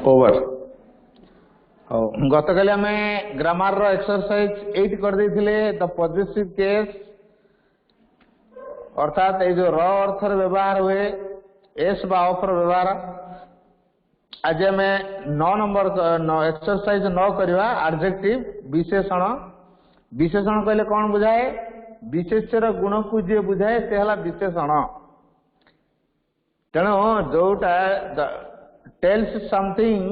Over गत काली आम grammar रो exercise 8 कर देथिले द पॉजिटिव केस अर्थात ये जो र अर्थ व्यवहार हुए एस बा ऑफ व्यवहार आज आम 9 नंबर एक्सरसाइज 9 करवा एडजेक्टिव विशेषण विशेषण कहले कौन बुझाए विशेषर गुण को जी बुझाए से हला विशेषण तेणु जोटा tells something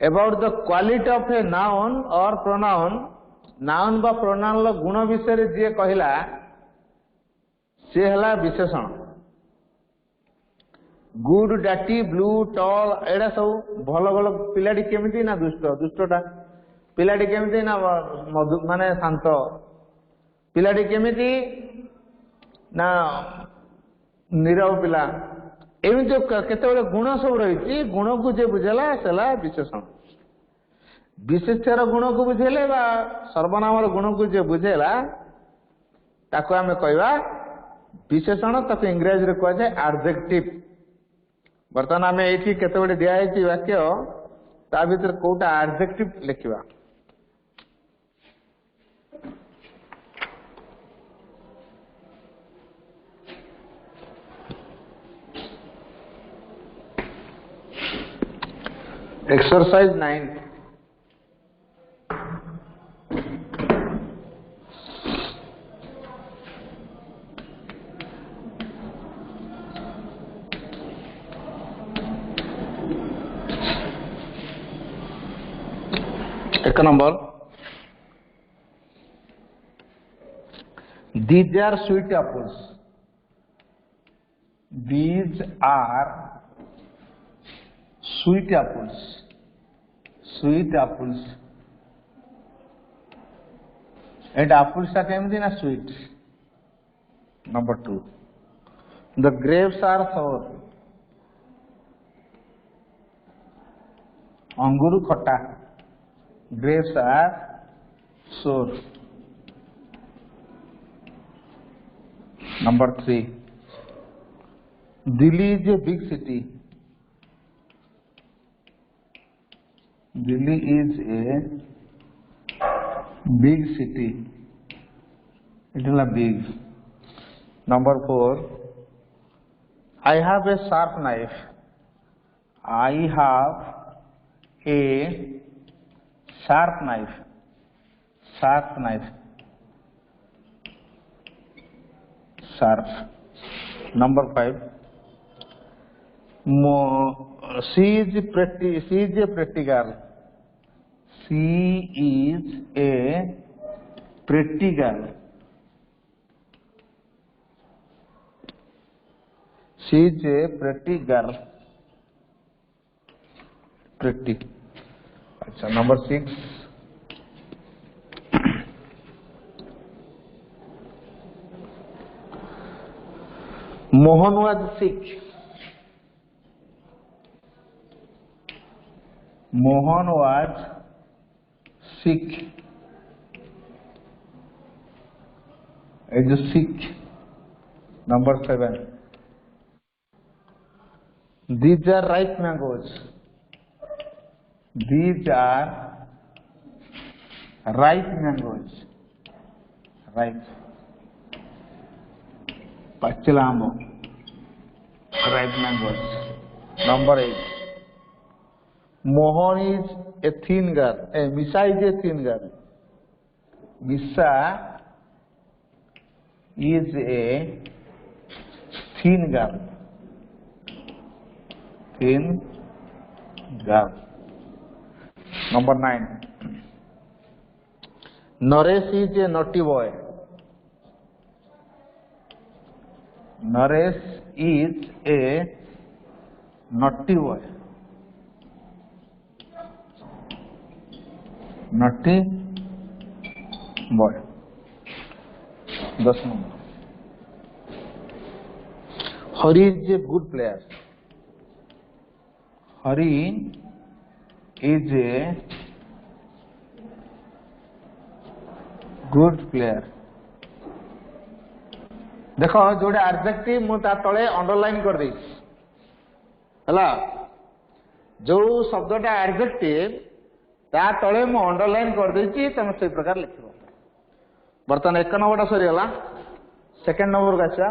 about the quality of a noun और प्रोनाउन नाउन बा प्रोनाउन गुण विषय जी कहला से हला विशेषण गुड डाटी ब्लू टॉल एडा सब भल भल पिलाटी केमिति ना दुष्ट दुष्टटा पिलाटी केमिति ना मधु माने शांत पिलाटी केमिति ना नीरव पिला एमती केते गुण सब रही गुण को जे बुझेला सेला विशेषण विशेषर गुण को बुझेले बा सर्वनाम गुण को जे बुझेला ताको आमे कहवा विशेषण ताको इंग्रजी रे कहै एडजेक्टिव बर्तमान आमे एठी केते बडे दिया है वाक्य ता भीतर कोटा एडजेक्टिव लिखिबा एक्सरसाइज 9 एक number these are sweet apples these are sweet apples and apples are केमती ना sweet number 2 the grapes are sour अंगूर खट्टा grapes are sour number 3 Delhi is a big city Delhi is a big city. It is a big. Number 4. I have a sharp knife. I have a sharp knife. Sharp knife. Sharp. Number 5. She is a pretty girl. She is a pretty girl. She is a pretty girl. Pretty. अच्छा number 6. Mohan was sick. Mohan was sick. Is sick. Number 7. These are ripe mangoes. These are ripe mangoes. Ripe. Pachila ambo. Ripe mangoes. Number 8. Mohan is a thin girl. Misha is a thin girl. Misha is a thin girl. Thin girl. Number 9. Naresh is a naughty boy. Naresh is a naughty boy. Naughty boy. 10 number. Hari is a good player. Hari is a good player. देखो जोड़े adjective मु ता तळे underline कर देई हला जो शब्दटा adjective ता तले मु अंडरलाइन कर देछि तुम से प्रकार लिखिबो। बर्तमान 1 नंबरटा सरी गला। सेकंड नंबर का आछा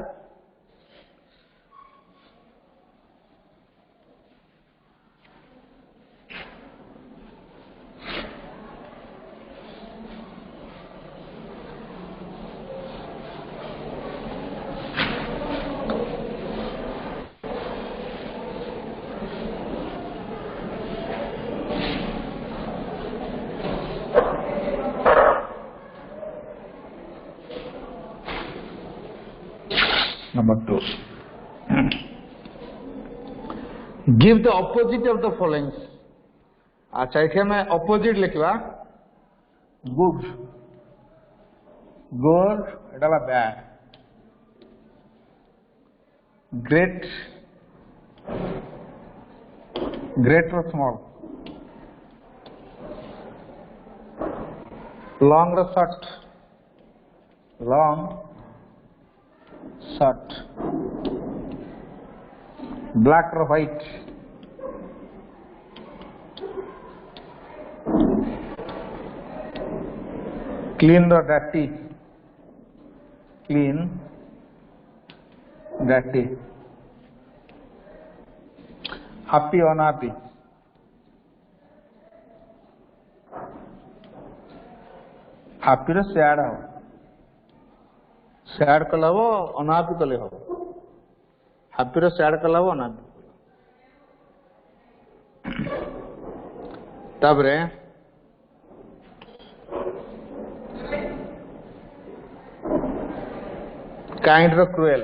Number 2. Give the opposite of the following. अच्छा इथे मैं opposite लिखवा good good Etah La bad great great or small long or short long short black or white clean or dirty clean dirty happy or unhappy happy रो sad हो sad कल हम अनापी कले हम हापी रो सैड कल हम अनापी ताबरे kind row cruel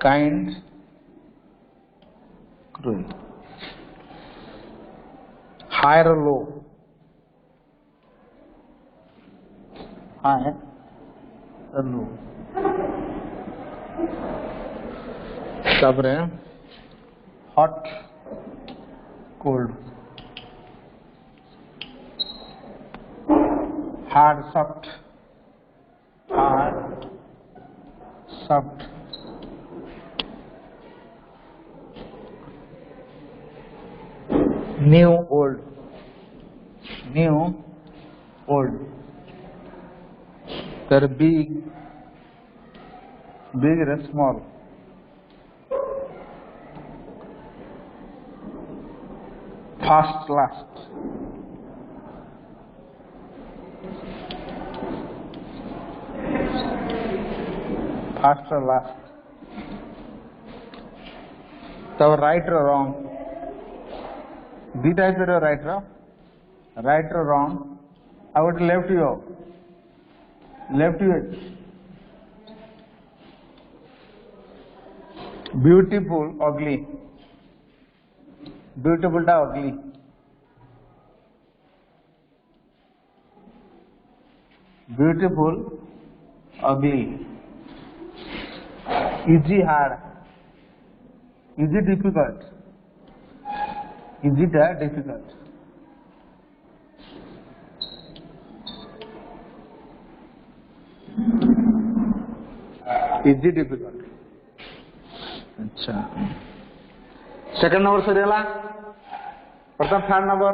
kind cruel high row low high and low तापरे hot cold hard soft new old they're big or small fast last faster last so right or wrong B type or right or wrong I would left you beautiful ugly beautiful ta ugly beautiful ugly easy hard easy difficult easy ta difficult easy difficult अच्छा second number सरी गला प्रथम third number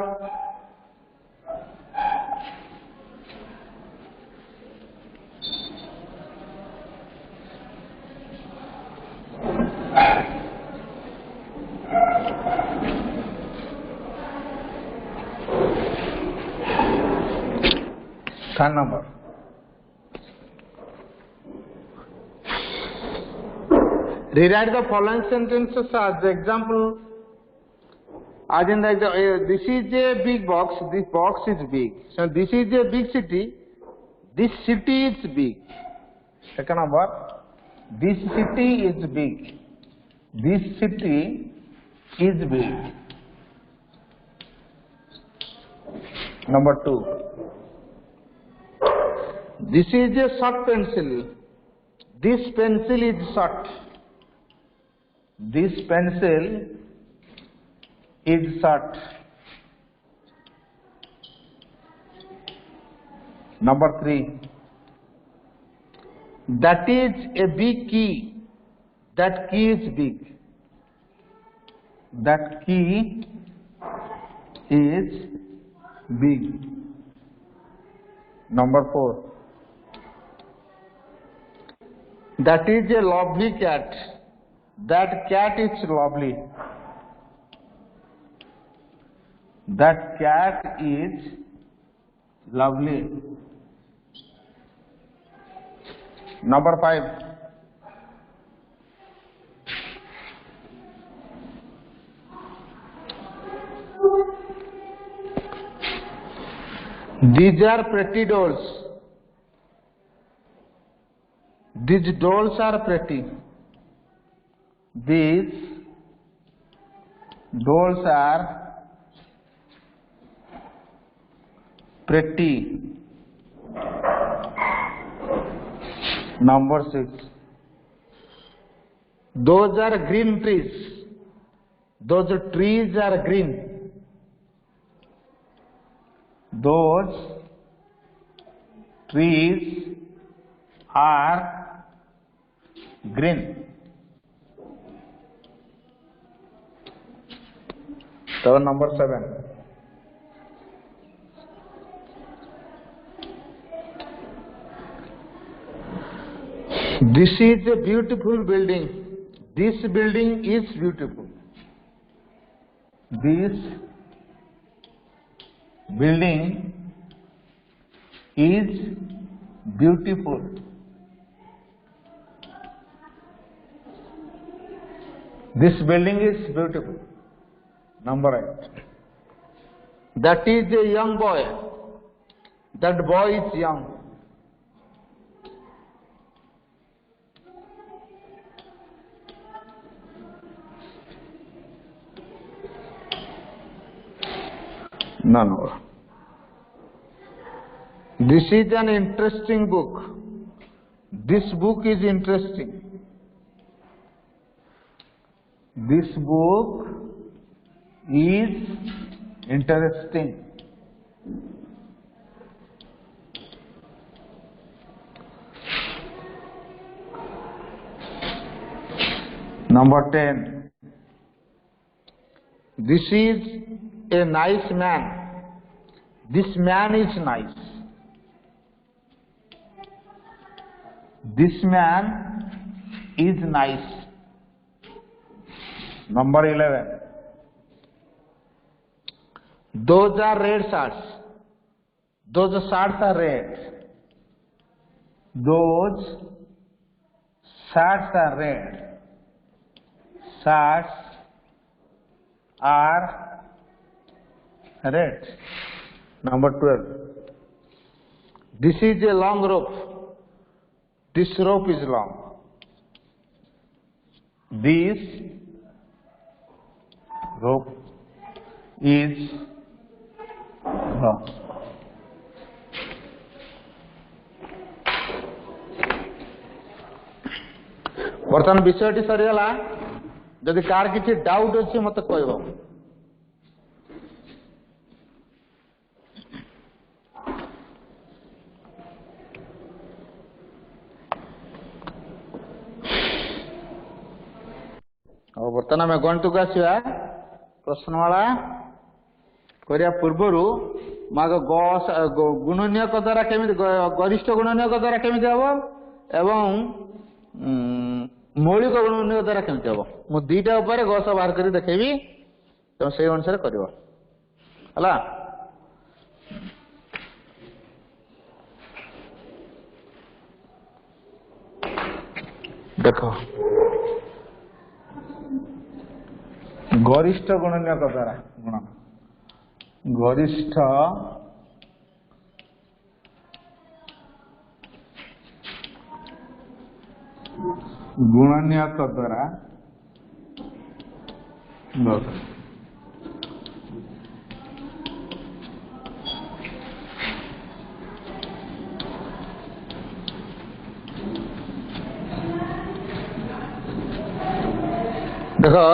third number rewrite the following sentences as the example. As in the this is a big box. This box is big. So this is a big city. This city is big. Second number. This city is big. This city is big. Number 2. This is a short pencil. This pencil is short. This pencil is short. Number 3. That is a big key. That key is big. that key is big. Number 4. That is a lovely cat. That cat is lovely. That cat is lovely. Number 5. These are pretty dolls. These dolls are pretty. These dolls are pretty. Number 6. Those are green trees. Those trees are green. Those trees are green. So number 7. This is a beautiful building. This building is beautiful. This building is beautiful. This building is beautiful. Number 8. That is a young boy. That boy is young. No. This is an interesting book. This book is interesting. This book is interesting. Number 10. This is a nice man. This man is nice. This man is nice. Number 11. Those are red shirts. Those shirts are red. Those shirts are red. Shirts are red. Number 12. This is a long rope. This rope is long. This rope is long. बर्तमान विषयटी सरीगला जदि car किसी doubt अच्छी मत कह बर्तमान आम गणित को आसवा प्रश्नमाला करने पूर्वर माग गुणनीयक द्वारा केमी गरिष्ठ गुणनीयक द्वारा केमी हम एवं मौलिक गुणनीयक द्वारा केमी हम मु दुईटा उपर गस बाहर कर देखेबी तुम से अनुसार कर देखो गरिष्ठ गुणनीयक द्वारा गुणन गरिष्ठ गुणनीयक द्वारा देखो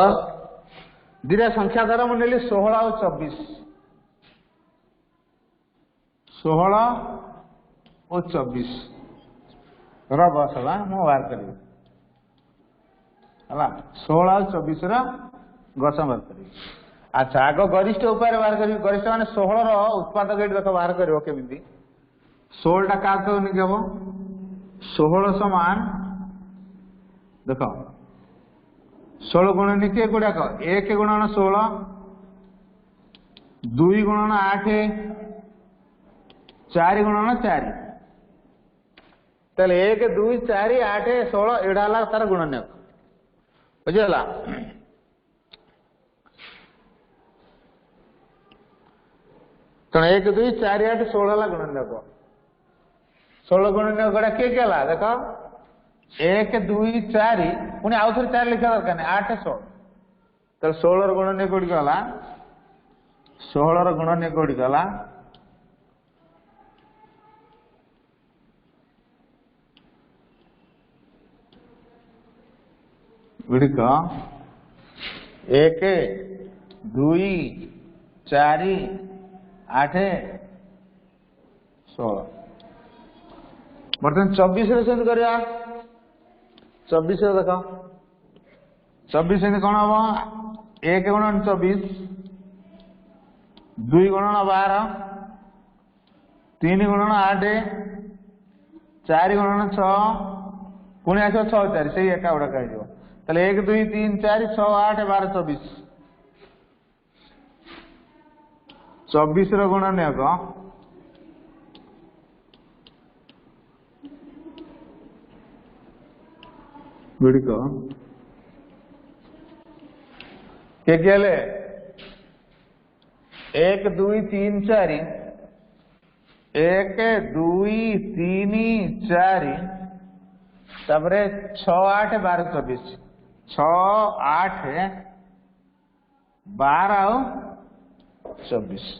दीटा संख्या द्वारा मुझे 16 और 24 16 और 24 रस है मु बाहर कर 16 और 24 गस बाहर कर। अच्छा आग गरिष्ठ उपाय बाहर कर। गरिष्ठ मान 16 उत्पादक ये देख बाहर कर केमी 16 टा क्या हम 16 समान देख 16 गुणन किए गुड़ाक 1 गुणन 16 2 गुणन 8 4 गुणन 4 ताले 1 2 4 8 16 एडा हला तार गुणन बुझला। तेणु 1 2 4 8 16 हला गुणन 16 गुणन गड़ा किए क्या देख 1 2 4 पुणी आउ थे 4 लिखा दरकार नहीं 8 16 तो 16 गुणन कौट गला 16 गुणन कौट गला गुड़िक 1 2 4 8 16 बर्तमान 24 से करवा 24 देख 24 कौन हम 1 गुणन 24 2 गुणन 12 3 गुणन 8 4 गुणन 6 पुणी आस 6 4 से एका गुड़ा कह 1 2 3 4 6 8 12 24 24 गुणन गुड़िक के 1 2 3 4 1 2 3 4 तापर 6 8 12 24 6 8 12 24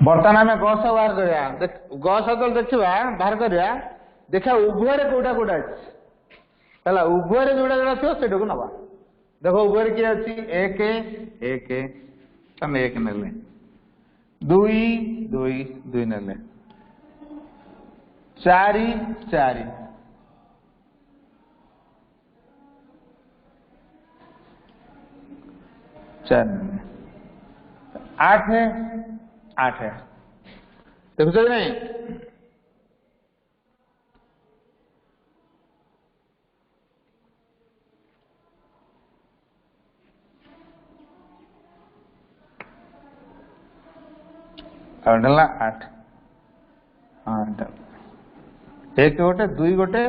बर्तमान आम गस बाहर करवा गस जो देखा बाहर करवा देखा उभय कौटा कौटा है उभय जोड़ा जोड़ा थो से नवा देख उभय किए अच्छी 1 1 तुम 1 ने 2 2 2 ने 4 4 4 8 8 है देखो कि नहीं डला 8 हाँ 1 गोटे 2 गोटे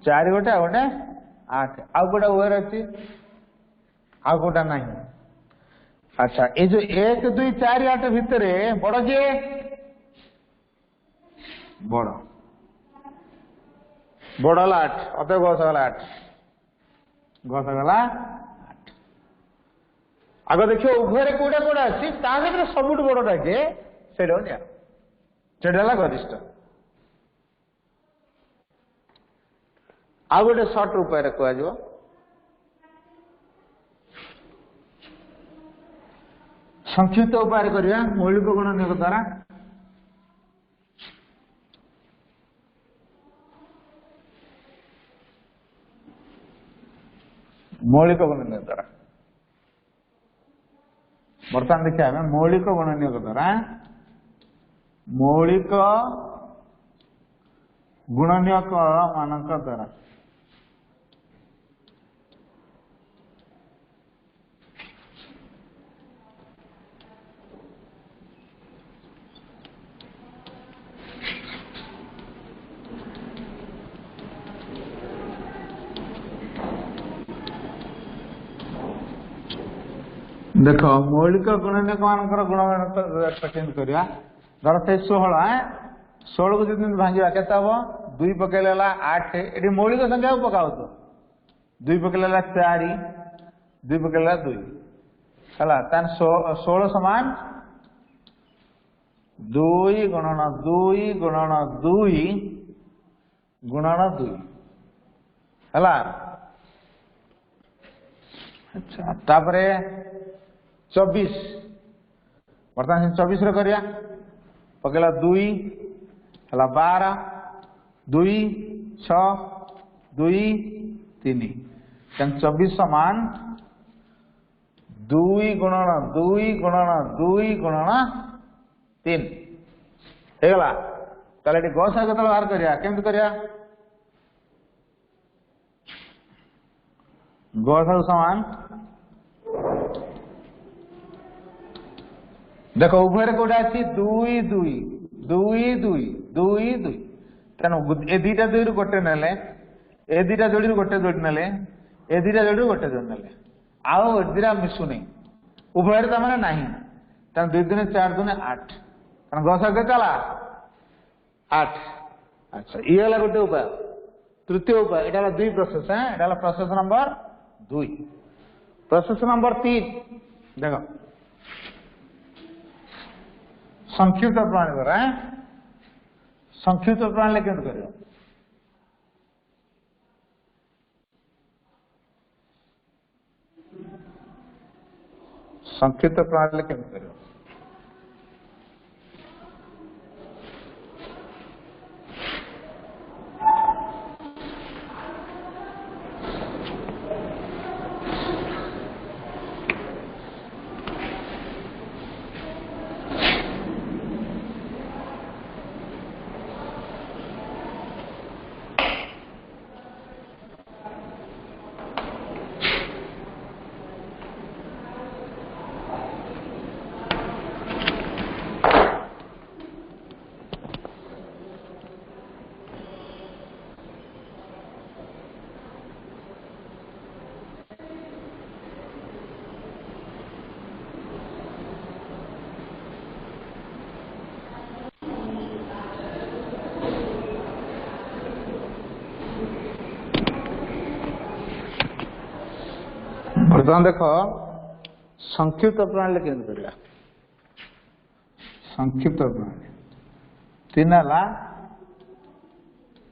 4 गोटे आ गोटे 8 आउ गोटा ओवर अच्छी आउ गोटा नहीं। अच्छा ये जो 1 2 4 8 भितर बड़ किए बड़ बड़ 8 अत गस गला 8 गस गला 8 आग देखिए उभय कौटा कौटा अच्छी सब बड़टा किए से गरिष्ठ आउ गोटे सर्ट उपाय कह संक्षिप्त उपाय करवा मौलिक गुणन द्वारा मौलिक गुणन द्वारा बर्तमान देखिए आम मौलिक गुणन द्वारा मौलिक गुणनीयक मान द्वारा देख मौलिक गुणनीयक मान गुण करवा धर से 16 को जो भांगा के 2 पकड़े 8 ये मौलिक संख्या को पकाओ तो 2 पकड़े 4 2 पकड़े 2 है 16 समान 2 गुणन 2 गुणन 2 गुणन 2 हला। अच्छा तापरे 24 बर्तमान 24 रे करिया पकेला 2 हला 12 2 6 2 3 24 समान 2 गुणन 2 गुणन 2 गुणन 3 हे गला। ताले गसा केतल बाहर करिया केमति करिया गसा समान देखो उभय कोटा अछि 2 2 2 2 2 2 तेन ए दीटा 2 रु गोटे नेले ए दीटा जोड़ी रु गोटे जोड़ी नेले ए दीटा जोड़ी रु गोटे जोड़ी नेले आउ ए दीटा मिसु नहीं उभय त माने नाही तन 2 दिन 4 दिन 8 तन गसा के चला 8। अच्छा ये वाला गोटे उपाय तृतीय उपाय एटा 2 प्रोसेस है एटा प्रोसेस नंबर 2। प्रोसेस नंबर 3 देखो संक्षिप्त प्रणाली द्वारा संक्षिप्त प्रणाली केमति करियो संक्षिप्त प्रणाली केमति करियो बर्तमान देख संक्षिप्त प्रणाली केमति करिया संक्षिप्त प्रणाली 3 हला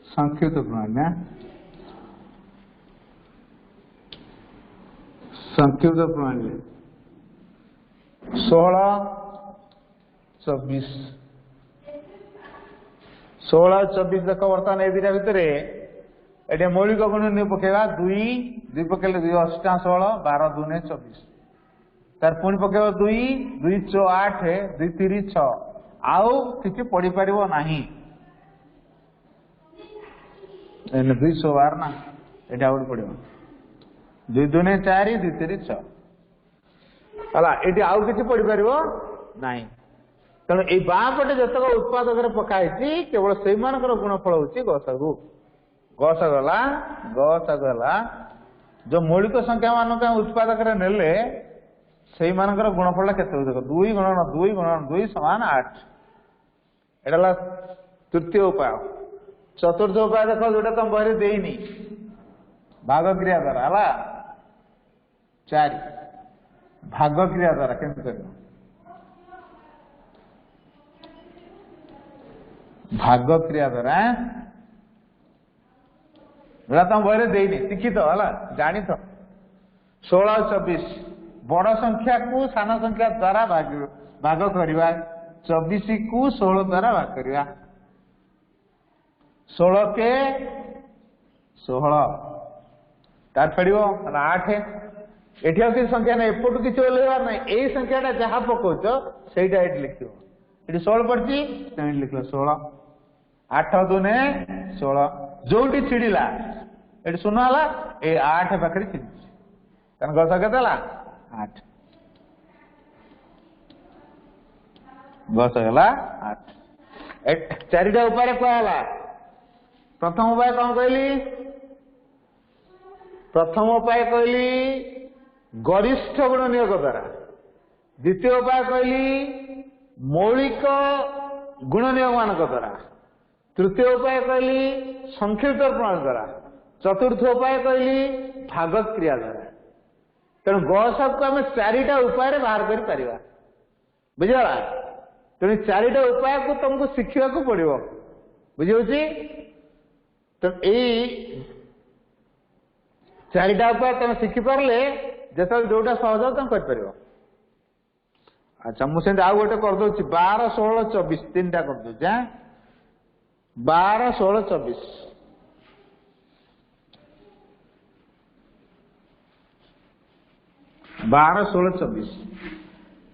संक्षिप्त प्रणाली संक्षिप्त प्रणाली 16 24 16 24 देख बर्तमान ए दिटा भितर एटे मौलिक गुण नहीं पकेगा 2 2 पकेले 2 8 16 12 2 24 तार पुणी पकेगा 2 2 6 8 2 3 6 आउ किछि पढ़ी परिबो नाही एने 212 ना एटा आउट पड़िबो 2 2 4 2 3 6 हला एटी आउ किछि पढ़ी परिबो नाही तण ए बापटे जतक उत्पादक रे पकाइछि केवल सेई मानकर गुणफल होछि गसगु गला जो मौलिक संख्या मान उत्पादक नेले से गुणफल के 2 गुणन 2 गुणन 2 समान 8 एटा तृतीय उपाय। चतुर्थ उपाय देख जोटा तुम बहरे देनी भाग क्रिया द्वारा है 4 भाग क्रिया द्वारा केमति कर भाग क्रिया द्वारा तुम बहरे देनी शिक्षित है जानी तो 16 24 बड़ संख्या को सान संख्या द्वारा भाग करवा 24 को 16 द्वारा भाग करवा 16 के 16 तार फेड़ो 8 एठी किसी संख्या ना एपटू किसी ओल्लेबार ना यही संख्याटा जहाँ पकाउच सेटा ये लिख ये 16 पड़ी लिख 16 8 2 16 जोटी छिड़ा ये शून्य है ये 8 पाखे छिड़ी तेना गस के 8 गस गला 8 चारिटा उपाय कहला। प्रथम उपाय कौन कहली प्रथम उपाय कहली गरिष्ठ गुण नियोग द्वारा द्वितीय उपाय कहली मौलिक गुण नियोग मान द्वारा तृतीय उपाय कहली संक्षिप्त प्रणाली द्वारा चतुर्थ उपाय कहली भाग क्रिया द्वारा तेणु गसक को आम 4टा उपाय बाहर कर बुझला तेणु चारिटा उपाय को तुमको शिखा पड़ो बुझे। तो यही चारिटा उपाय तुम शिखिपारे जो जोटा सहज तुम कर। अच्छा मुझे आउ गोटे करदे 12, 16, 24 तीन टा करदे 12, 16, 24 12, 16, 24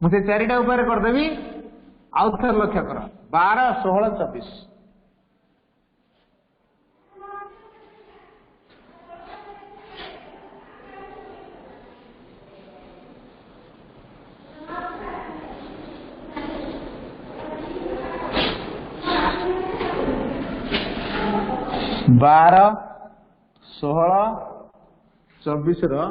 मुझे चारिटा उपाय करदेवी। आउ थे लक्ष्य कर 12, 16, 24 12, 16, 24 रा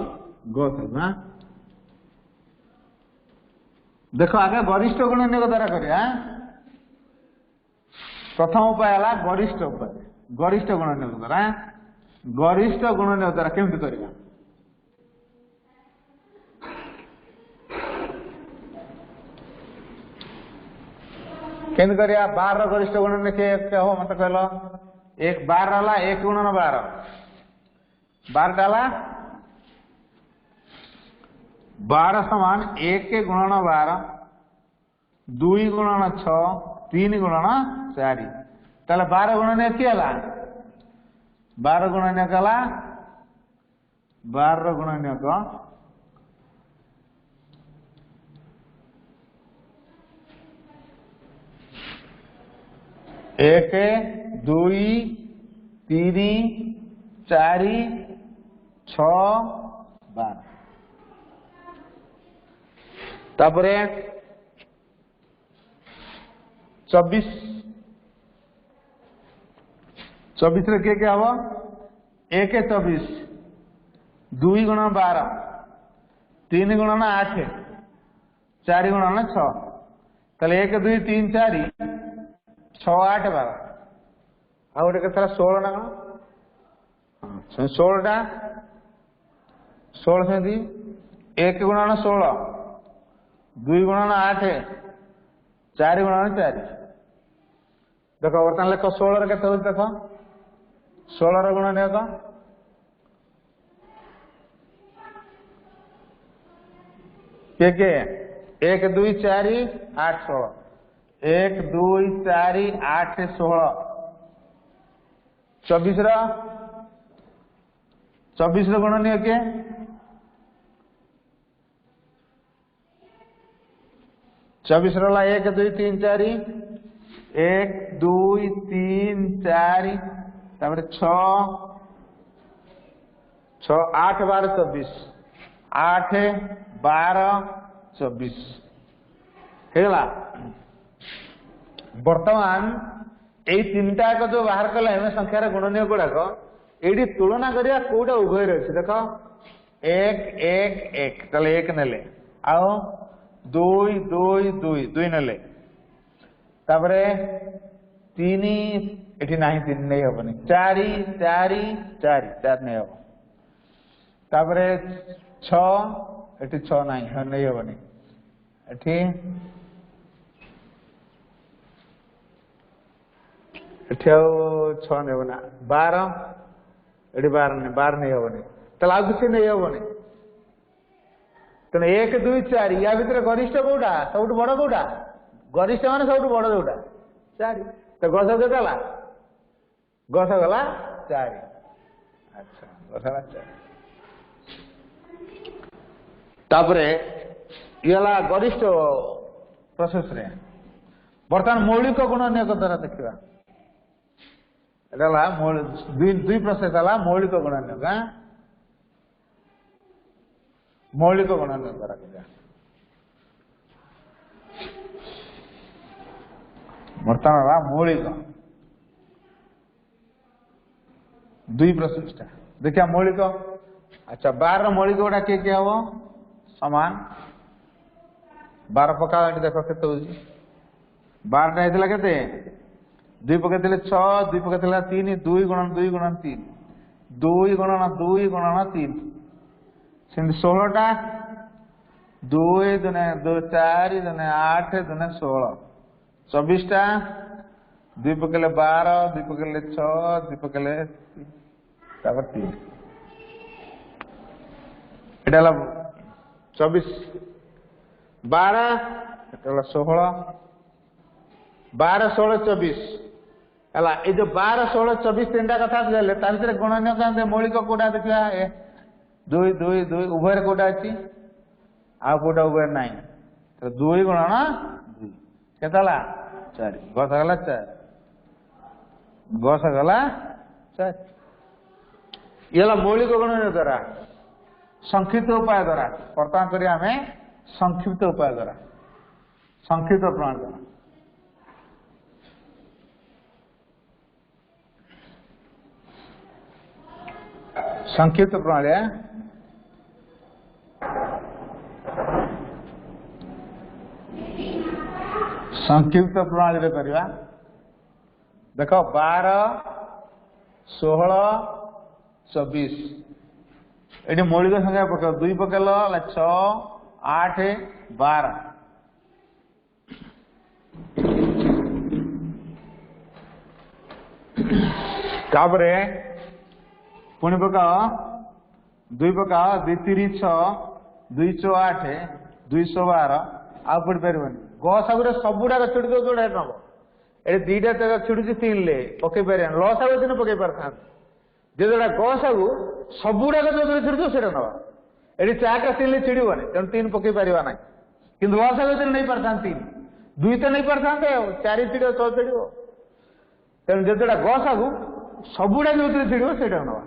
देख आगे गरिष्ठ गुणनीय द्वारा करिया। प्रथम उपाय है गरिष्ठ उपाय गरिष्ठ गुणनीय द्वारा गरिष्ठ गुणनीय द्वारा केमती करिया। केमती करिया 12 गरिष्ठ गुणनीय के हो मत कहलो। 1 12 वाला 1 गुणन 12 12 डाला 12 समान 1 गुणन 12 2 गुणन 6 3 गुणन 4 ताले 12 गुणन किए 12 गुणन कला 12 गुणन को 1 2 3 4 6 12 तापरे 24 24 रे के हवा 1 24 2 गुणन 12 3 गुणन 8 4 गुणन 6 ताले 1 2 3 4 6 8 12 आ गोटे कथा 16 ना कौन 16 टा 16 से 1 गुणन 16 2 गुणन 8 4 गुणन 4 देखो बर्तमान लेख 16 के देख 16 गुणन के 1 2 4 8 16 1 2 4 8 16 24 गुणन के 24 रा 1 2 3 4 1 2 3 4 तापर 6 6 8 12 24 8 12 24 हेला वर्तमान ए तीनटा को जो बाहर कले हमें संख्यार गुणनीय गुड़ाक ये तुलना करिया कोटा उभय रही देख 1 1 1 ताले 1 नेले आओ 2 2 2 2 नेले तापरे 3 एठी नाही 3 नहीं हबनी 4 4 4 4 नहीं हबो तापरे 6 एठी 6 नहीं नहीं हबनी एठी एठी 6 नहीं हबना 12 एठी 12 नहीं हबनी ताले आउ किसी नहीं हबनी तेना 1 2 4 या भितर गरिष्ठ कोटा सब बड़ कोटा गरिष्ठ मान सब बड़ जोटा 4 तो गस के गस गला 4 अच्छा गस गला 4 तापरे येला गरिष्ठ प्रोसेस रे वर्तमान मौलिक गुणनीय द्वारा देखिबा एला दुई प्रोसेस हला मौलिक गुणनीय का मौलिक गुणनीय द्वारा करिया वर्तमान मौलिक दुई प्रोसेस देखिया मौलिक अच्छा 12 मौलिक गुड़ा किए हम समान 12 पका देख के 12 होता के 2 पकड़ 6 2 पकड़ 3 2 गुणन 2 गुणन 3 2 गुणन 2 गुणन 3 सिंध 16 टा 2 2 4 2 8 2 16 24 टा 2 पकेले 12 2 पकेले 6 2 पकेले 3 एटा 24 12 एटा 16 12 16 24 हला ए जो 12 16 24 तीनटा कथा गले ता भीतर गणन्य का मौलिक कोडा देखिया 2 2 2 उभय कोडा अछि आ कोडा उभय नाही तो 2 गुणन 2 केतला 4 गस गला 4 गस गला 4 येला मौलिक गणन्य द्वारा संक्षिप्त उपाय द्वारा वर्तमान करी हमें संक्षिप्त उपाय द्वारा संक्षिप्त प्रणाली द्वारा संक्षिप्त प्रणाली है संक्षिप्त प्रणाली करवा देख 12 16 24 ये मौलिक संख्या पक 2 पकेल 6 8 12 तापरे पुणी पकाओ 2 पकाओ 2 3 6 208 212 आ पड़ पार गसागुरे सबुड़ा छुड़ी जोड़ा नब ये 2टा जगह छुड़ी 3 ले पकई पारे लसागु दिन पकई पार था जोड़ा गसागु सबुड़ा जो छुड़ी से नवा ये 4टा 3 ले छिड़बनी तेणु 3 पकई पार ना कि लसागु दिन नहीं पार 3 2 तो नहीं पार 4 छिड़ 6 छिड़ तेणु जोड़ा गसागु सबुड़ा जो छिड़ब से नवा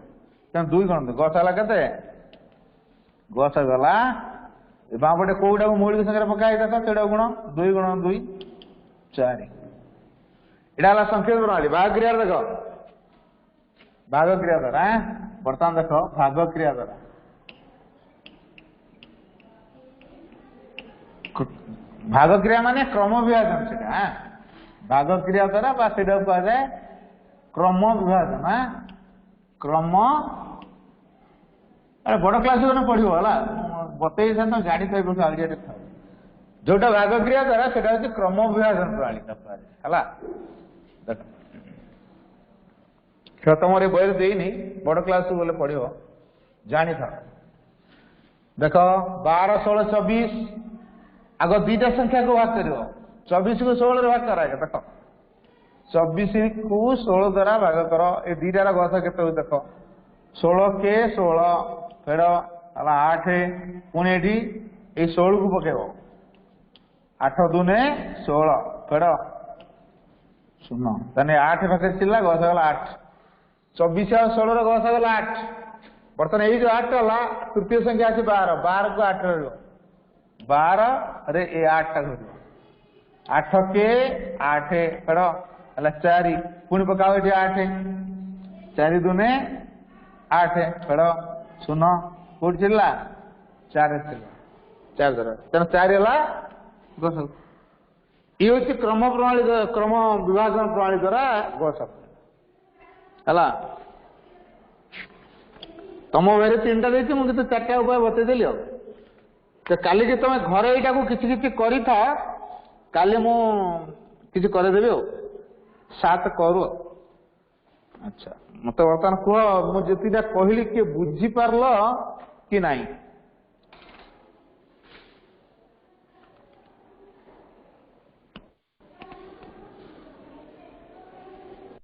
तेणु 2 गण गस है के गस गला बापटे कौटा मौलिक संख्या पकाई देख से गुण 2 गुण 2 4 इटा संक्षेप प्रणाली भाग क्रिया देख भाग क्रिया द्वारा बर्तमान देख भाग क्रिया द्वारा भाग क्रिया माने क्रम विभाजन से भाग क्रिया द्वारा कह जाए क्रम विभाजन क्रम अरे बड़ क्लास पढ़ो है बतई तो गाड़ी तो आइडिया था जोटा भाग क्रिया द्वारा से क्रम विभाजन प्रणाली है देख तुम बयस देनी बड़ क्लास गले पढ़ो जानी था देख 12 16 24 आग 2टा संख्या को भाग कर 24 को 16 भाग कर देख 24 को 16 द्वारा भाग कर ये 2टार गस के देख 16 के 16 फेड़ 8 पुणी ये 16 को पकेब 8 2 16 फेड़ 0 ताने 8 पाखे चिल्ला गस गला 8 24 और 16 गस गला 8 बर्तमान ये जो 8 गला तृतीय संख्या अच्छी 12 12 को 8 रहा 12 अरे ये 8 टा 8 के 8 फेड़ 4 पुणी पकाओ ये 8 4 2 8 फेड़ 0 कौट चिल्ला 4 चिल्ला 4 द्वारा तेना 4 है गस ये हूँ क्रम प्रणाली क्रम विभाजन प्रणाली द्वारा गस है तुम भाई 3टा देती मुझे 4टा उपाय बतईदेली तो काली कि तुम घर यटा को किसी किसी करी था काली मु किसी करदेवी 7 करू अच्छा मत बर्तमान कह मुझे कहली किए बुझी पारल कि नहीं